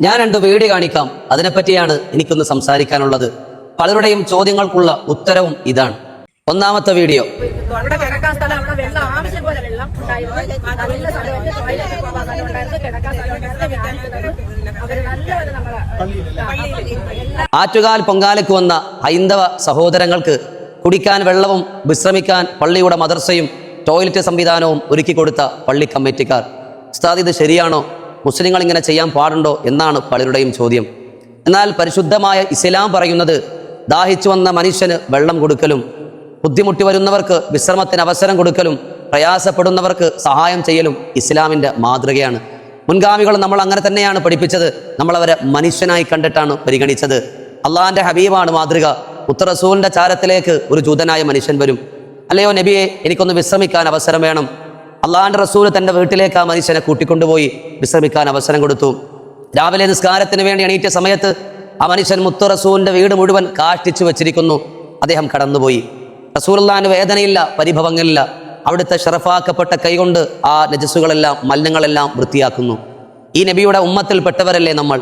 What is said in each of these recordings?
ഞാൻ 2 വീഡിയോ കാണിക്കാം. അതിനെപ്പറ്റിയാണ് എനിക്കൊന്ന് സംസാരിക്കാനുള്ളത്. പലരുടെയും ചോദ്യങ്ങൾക്കുള്ള ഉത്തരവും ഇതാണ്. ഒന്നാമത്തെ വീഡിയോ. ആറ്റുകാൽ പൊങ്കാലയ്ക്ക് വന്ന ഹൈന്ദവ സഹോദരങ്ങൾക്ക് കുടിക്കാൻ വെള്ളവും വിശ്രമിക്കാൻ പള്ളിയുടെ മദർസയും ടോയ്ലറ്റ് സംവിധാനവും ഒരുക്കി കൊടുത്ത പള്ളി കമ്മിറ്റിക്കാർ, ഉസ്താദ് ഇത് ശരിയാണോ? മുസ്ലിങ്ങൾ ഇങ്ങനെ ചെയ്യാൻ പാടുണ്ടോ എന്നാണ് പലരുടെയും ചോദ്യം. എന്നാൽ പരിശുദ്ധമായ ഇസ്ലാം പറയുന്നത് ദാഹിച്ചു വന്ന മനുഷ്യന് വെള്ളം കൊടുക്കലും, ബുദ്ധിമുട്ടി വരുന്നവർക്ക് വിശ്രമത്തിന് അവസരം കൊടുക്കലും, പ്രയാസപ്പെടുന്നവർക്ക് സഹായം ചെയ്യലും ഇസ്ലാമിൻ്റെ മാതൃകയാണ്. മുൻഗാമികൾ നമ്മൾ അങ്ങനെ തന്നെയാണ് പഠിപ്പിച്ചത്. നമ്മളവരെ മനുഷ്യനായി കണ്ടിട്ടാണ് പരിഗണിച്ചത്. അള്ളാഹിൻ്റെ ഹബീബാണ് മാതൃക. റസൂലിൻ്റെ ചാരത്തിലേക്ക് ഒരു ജൂതനായ മനുഷ്യൻ വരും. അല്ലയോ നബിയെ, എനിക്കൊന്ന് വിശ്രമിക്കാൻ അവസരം വേണം. അള്ളാഹിൻ്റെ റസൂൽ തൻ്റെ വീട്ടിലേക്ക് ആ മനുഷ്യനെ കൂട്ടിക്കൊണ്ടുപോയി വിശ്രമിക്കാൻ അവസരം കൊടുത്തു. രാവിലെ നിസ്കാരത്തിന് വേണ്ടി എണീറ്റ സമയത്ത് ആ മനുഷ്യൻ റസൂലിൻ്റെ വീട് മുഴുവൻ കാഷ്ടിച്ചു വെച്ചിരിക്കുന്നു. അദ്ദേഹം കടന്നുപോയി. റസൂലുള്ളാഹിന് വേദനയില്ല, പരിഭവങ്ങളില്ല. അവിടുത്തെ ഷറഫാക്കപ്പെട്ട കൈകൊണ്ട് ആ നജസുകളെല്ലാം, മലിനങ്ങളെല്ലാം വൃത്തിയാക്കുന്നു. ഈ നബിയുടെ ഉമ്മത്തിൽപ്പെട്ടവരല്ലേ നമ്മൾ?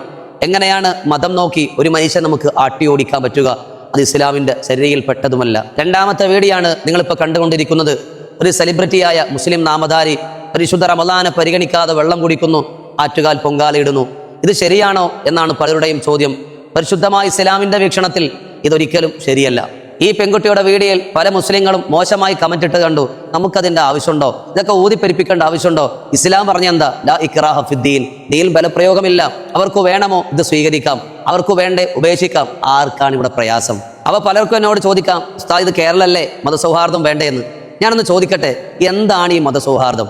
എങ്ങനെയാണ് മതം നോക്കി ഒരു മനുഷ്യൻ നമുക്ക് ആട്ടിയോടിക്കാൻ പറ്റുക? അത് ഇസ്ലാമിൻ്റെ ശരീരയിൽ പെട്ടതുമല്ല. രണ്ടാമത്തെ വീഡിയോയാണ് നിങ്ങളിപ്പോൾ കണ്ടുകൊണ്ടിരിക്കുന്നത്. ഒരു സെലിബ്രിറ്റിയായ മുസ്ലിം നാമധാരി പരിശുദ്ധ റമളാനെ പരിഗണിക്കാതെ വെള്ളം കുടിക്കുന്നു, ആറ്റുകാൽ പൊങ്കാലയിടുന്നു. ഇത് ശരിയാണോ എന്നാണ് പലരുടെയും ചോദ്യം. പരിശുദ്ധമായ ഇസ്ലാമിൻ്റെ വീക്ഷണത്തിൽ ഇതൊരിക്കലും ശരിയല്ല. ഈ പെൺകുട്ടിയുടെ വീഡിയോയിൽ പല മുസ്ലിങ്ങളും മോശമായി കമന്റ് ഇട്ട് കണ്ടു. നമുക്കതിൻ്റെ ആവശ്യമുണ്ടോ? ഇതൊക്കെ ഊതിപ്പെരിപ്പിക്കേണ്ട ആവശ്യമുണ്ടോ? ഇസ്ലാം പറഞ്ഞെന്താ? ലാ ഇക്റാഹ ഫിദ്ദീൻ, ദീനിൽ ബലപ്രയോഗമില്ല. അവർക്ക് വേണമോ ഇത് സ്വീകരിക്കാം, അവർക്ക് വേണ്ടേ ഉപേക്ഷിക്കാം. ആർക്കാണ് ഇവിടെ പ്രയാസം? അവ പലർക്കും എന്നോട് ചോദിക്കാം, ഉസ്താദ് ഇത് കേരളല്ലേ, മതസൗഹാർദ്ദം വേണ്ടേ എന്ന്. ഞാനൊന്ന് ചോദിക്കട്ടെ, എന്താണ് ഈ മതസൗഹാർദ്ദം?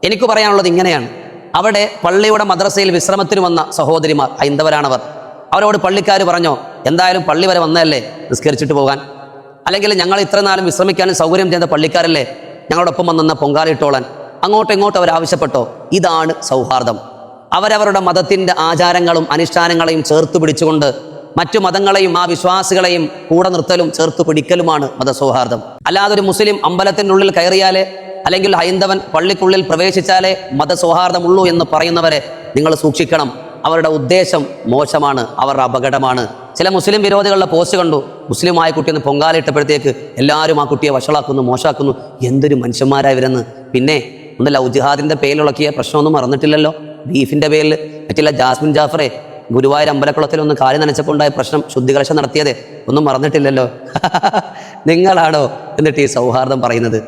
എനിക്ക് പറയാനുള്ളത് ഇങ്ങനെയാണ്. അവിടെ പള്ളിയുടെ മദ്രസയിൽ വിശ്രമത്തിന് വന്ന സഹോദരിമാർ, ഹൈന്ദവരാണവർ. അവരോട് പള്ളിക്കാർ പറഞ്ഞോ, എന്തായാലും പള്ളി വരെ വന്നതല്ലേ, നിസ്കരിച്ചിട്ട് പോകാൻ? അല്ലെങ്കിൽ ഞങ്ങൾ ഇത്ര നാളും വിശ്രമിക്കാനും സൗകര്യം ചെയ്ത പള്ളിക്കാരല്ലേ, ഞങ്ങളോടൊപ്പം വന്ന പൊങ്കാലിട്ടോളാൻ? അങ്ങോട്ടും ഇങ്ങോട്ടും അവർ ആവശ്യപ്പെട്ടോ? ഇതാണ് സൗഹാർദ്ദം. അവരവരുടെ മതത്തിൻ്റെ ആചാരങ്ങളും അനുഷ്ഠാനങ്ങളെയും ചേർത്ത് പിടിച്ചുകൊണ്ട് മറ്റു മതങ്ങളെയും ആ വിശ്വാസികളെയും കൂടെ നിർത്തലും ചേർത്ത് പിടിക്കലുമാണ് മതസൗഹാർദ്ദം. അല്ലാതെ ഒരു മുസ്ലിം അമ്പലത്തിൻ്റെ ഉള്ളിൽ കയറിയാലേ, അല്ലെങ്കിൽ ഹൈന്ദവൻ പള്ളിക്കുള്ളിൽ പ്രവേശിച്ചാലേ മതസൗഹാർദ്ദമുള്ളൂ എന്ന് പറയുന്നവരെ നിങ്ങൾ സൂക്ഷിക്കണം. അവരുടെ ഉദ്ദേശം മോശമാണ്, അവരുടെ അപകടമാണ്. ചില മുസ്ലിം വിരോധികളുടെ പോസ്റ്റ് കണ്ടു. മുസ്ലിമായ കുട്ടിയെന്ന് പൊങ്കാലിട്ടപ്പോഴത്തേക്ക് എല്ലാവരും ആ കുട്ടിയെ വഷളാക്കുന്നു, മോശമാക്കുന്നു. എന്തൊരു മനുഷ്യന്മാരായി വരുന്നത്. പിന്നെ ഒന്ന് ലവ് ജിഹാദിൻ്റെ പേരിലുളക്കിയ പ്രശ്നമൊന്നും മറന്നിട്ടില്ലല്ലോ. ബീഫിൻ്റെ പേരിൽ മറ്റുള്ള ജാസ്മിൻ ജാഫറെ ഗുരുവായൂർ അമ്പലക്കുളത്തിലൊന്ന് കാലി നനച്ചപ്പോൾ ഉണ്ടായ പ്രശ്നം, ശുദ്ധികലശം നടത്തിയത് ഒന്നും മറന്നിട്ടില്ലല്ലോ. നിങ്ങളാണോ എന്നിട്ട് ഈ സൗഹാർദ്ദം പറയുന്നത്?